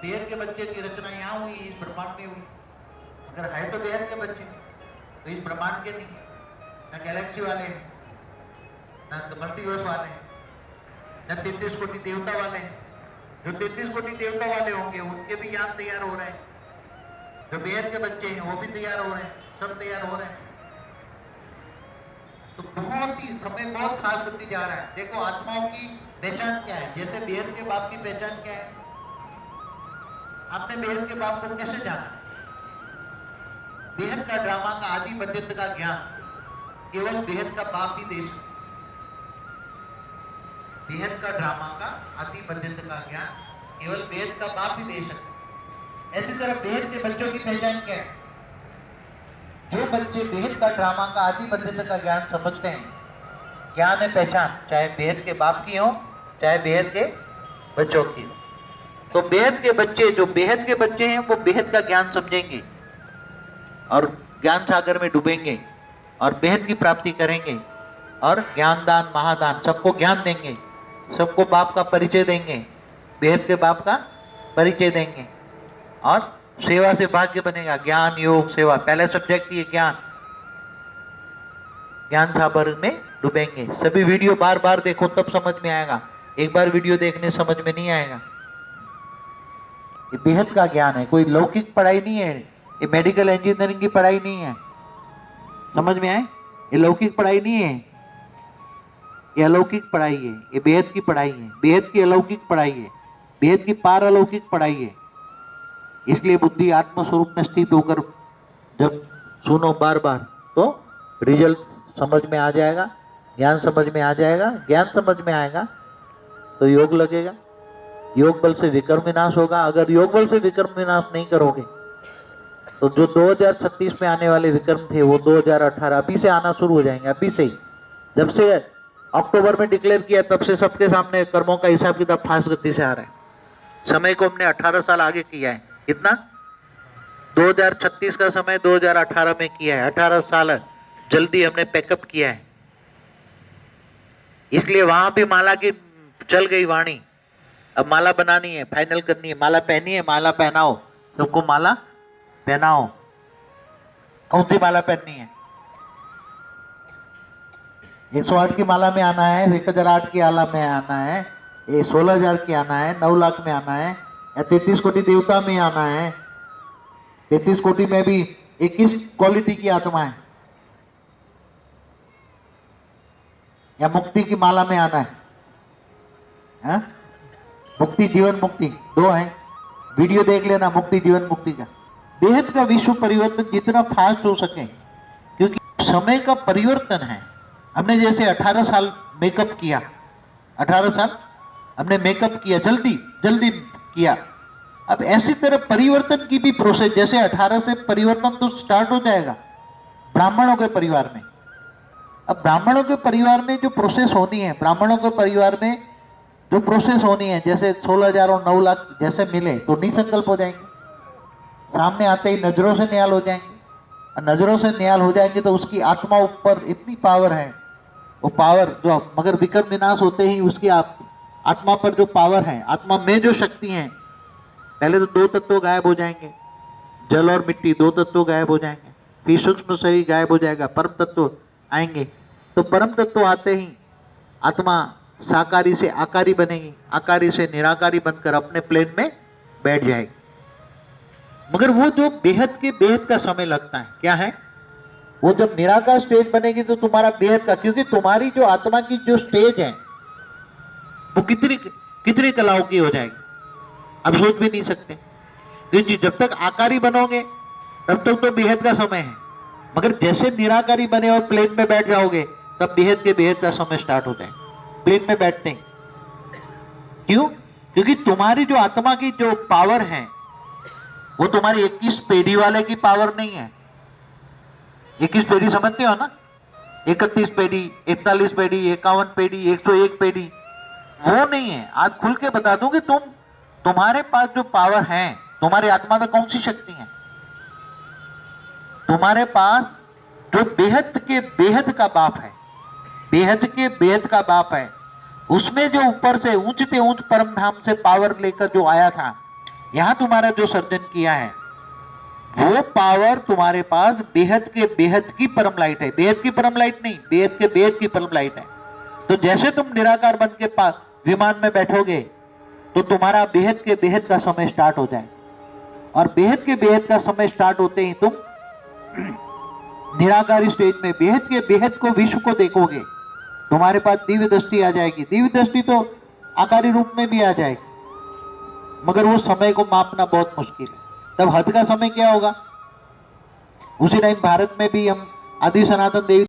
बेहद के बच्चे की रचना यहाँ हुई, इस ब्रह्मांड में हुई। अगर है तो बेहद के बच्चे, तो इस ब्रह्मांड के नहीं, ना गैलेक्सी वाले हैं, ना मल्टीवर्स वाले हैं, न 33 कोटि देवता वाले हैं। जो 33 कोटि देवता वाले होंगे उनके भी ज्ञान तैयार हो रहे हैं, जो बेहद के बच्चे हैं वो भी तैयार हो रहे हैं, सब तैयार हो रहे हैं। तो बहुत ही समय बहुत खास होती जा रहा है। देखो आत्माओं की पहचान क्या है, जैसे बेहद के बाप की पहचान क्या है। आपने बेहद के बाप को कैसे जाना? बेहद का ड्रामा का आदि मध्यंत का ज्ञान केवल बेहद का बाप ही दे सकता। बेहद का ड्रामा का आदि मध्यंत का ज्ञान केवल बेहद का बाप ही दे सकता। ऐसी तरह बेहद के बच्चों की पहचान क्या है? जो बच्चे बेहद का ड्रामा का आदि मध्यंत का ज्ञान समझते हैं, ज्ञान है पहचान, चाहे बेहद के बाप की हो चाहे बेहद के बच्चों की हो। तो बेहद के बच्चे, जो बेहद के बच्चे हैं, वो बेहद का ज्ञान समझेंगे और ज्ञान सागर में डूबेंगे और बेहद की प्राप्ति करेंगे और ज्ञानदान महादान सबको ज्ञान देंगे, सबको बाप का परिचय देंगे, बेहद के बाप का परिचय देंगे और सेवा से भाग्य बनेगा। ज्ञान योग सेवा, पहले सब्जेक्ट ये ज्ञान, ज्ञान सागर में डूबेंगे। सभी वीडियो बार बार देखो तब समझ में आएगा, एक बार वीडियो देखने समझ में नहीं आएगा। ये बेहद का ज्ञान है, कोई लौकिक पढ़ाई नहीं है, ये मेडिकल इंजीनियरिंग की पढ़ाई नहीं है। समझ में आए? ये लौकिक पढ़ाई नहीं है, ये अलौकिक पढ़ाई है, ये बेहद की पढ़ाई है, बेहद की अलौकिक पढ़ाई है, बेहद की पार अलौकिक पढ़ाई है। इसलिए बुद्धि आत्म स्वरूप में स्थित होकर जब सुनो बार बार तो रिजल्ट समझ में आ जाएगा, ज्ञान समझ में आ जाएगा। ज्ञान समझ में आएगा तो योग लगेगा, योग बल से विकर्म विनाश होगा। अगर योग बल से विकर्म विनाश नहीं करोगे तो जो 2036 में आने वाले विकर्म थे वो 2018 अभी से आना शुरू हो जाएंगे। अभी से ही, जब से अक्टूबर में डिक्लेयर किया तब से सबके सामने कर्मों का हिसाब किताब फास्ट गति से आ रहा है। समय को हमने 18 साल आगे किया है। कितना? 2036 का समय 2018 में किया है। 18 साल जल्दी हमने पैकअप किया है। इसलिए वहां भी माला की चल गई वाणी। अब माला बनानी है, फाइनल करनी है, माला पहनी है, माला पहनाओ, सबको माला पहनाओ। कौन सी माला पहननी है? 108 की माला में आना है, 1008 की आला में आना है, ये 16,000 की आना है, 9 लाख में आना है, या 33 कोटि देवता में आना है। 33 कोटि में भी 21 क्वालिटी की आत्मा है, या मुक्ति की माला में आना है, हा? मुक्ति जीवन मुक्ति दो है, वीडियो देख लेना मुक्ति जीवन मुक्ति का। बेहद का विश्व परिवर्तन जितना फास्ट हो सके, क्योंकि समय का परिवर्तन है। हमने जैसे 18 साल मेकअप किया, 18 साल हमने मेकअप किया, जल्दी जल्दी किया। अब ऐसी तरह परिवर्तन की भी प्रोसेस, जैसे 18 से परिवर्तन तो स्टार्ट हो जाएगा ब्राह्मणों के परिवार में। अब ब्राह्मणों के परिवार में जो प्रोसेस होनी है, ब्राह्मणों के परिवार में जो प्रोसेस होनी है, जैसे 16,000 और 9 लाख जैसे मिले तो निसंकल्प हो जाएंगे, सामने आते ही नजरों से न्याल हो जाएंगे। और नजरों से न्याल हो जाएंगे तो उसकी आत्मा ऊपर इतनी पावर है, वो पावर जो, मगर विकर्म विनाश होते ही उसकी आत्मा पर जो पावर है, आत्मा में जो शक्ति है, पहले तो 2 तत्व गायब हो जाएंगे, जल और मिट्टी 2 तत्व गायब हो जाएंगे, फिर सूक्ष्म शरीर गायब हो जाएगा, परम तत्व आएंगे। तो परम तत्व आते ही आत्मा साकारी से आकारी बनेगी, आकारी से निराकारी बनकर अपने प्लेन में बैठ जाएगी। मगर वो जो बेहद के बेहद का समय लगता है, क्या है वो, जब निराकार स्टेज बनेगी तो तुम्हारा बेहद का, क्योंकि तुम्हारी जो आत्मा की जो स्टेज है वो कितनी कलाओं की हो जाएगी, अब सोच भी नहीं सकते। क्योंकि जब तक आकारी बनोगे तब तक तो बेहद का समय है, मगर जैसे निराकारी बने और प्लेन में बैठ जाओगे तब बेहद के बेहद का समय स्टार्ट हो जाए। प्लेन में बैठते हैं क्यों? क्योंकि तुम्हारी जो आत्मा की जो पावर है वो तुम्हारी 21 पेढ़ी वाले की पावर नहीं है। 21 पेढ़ी समझते हो ना? 31 पेढ़ी, 41 पेढ़ी, 51 पेढ़ी, 101 पेढ़ी, वो नहीं है। आज खुल के बता दूं कि तुम्हारे पास जो पावर है, तुम्हारी आत्मा में कौन सी शक्ति है? तुम्हारे पास जो बेहद के बेहद का बाप है, बेहद के बेहद का बाप है, उसमें जो ऊपर से ऊंच से ऊंच परम धाम से पावर लेकर जो आया था, यहां तुम्हारा जो सर्जन किया है वो पावर तुम्हारे पास बेहद के बेहद की परम लाइट है, बेहद की परम लाइट नहीं, बेहद के बेहद की परम लाइट है। तो जैसे तुम निराकार बन के पास विमान में बैठोगे तो तुम्हारा बेहद के बेहद का समय स्टार्ट हो जाए, और बेहद के बेहद का समय स्टार्ट होते ही तुम निराकार स्टेज में बेहद के बेहद को विश्व को देखोगे। तुम्हारे पास दिव्य दृष्टि आ जाएगी। दिव्य दृष्टि तो आकारी रूप में भी आ जाएगी, मगर वो समय को मापना बहुत मुश्किल है। तब हद का समय क्या होगा? उसी टाइम भारत में भी हम आदि सनातन देवी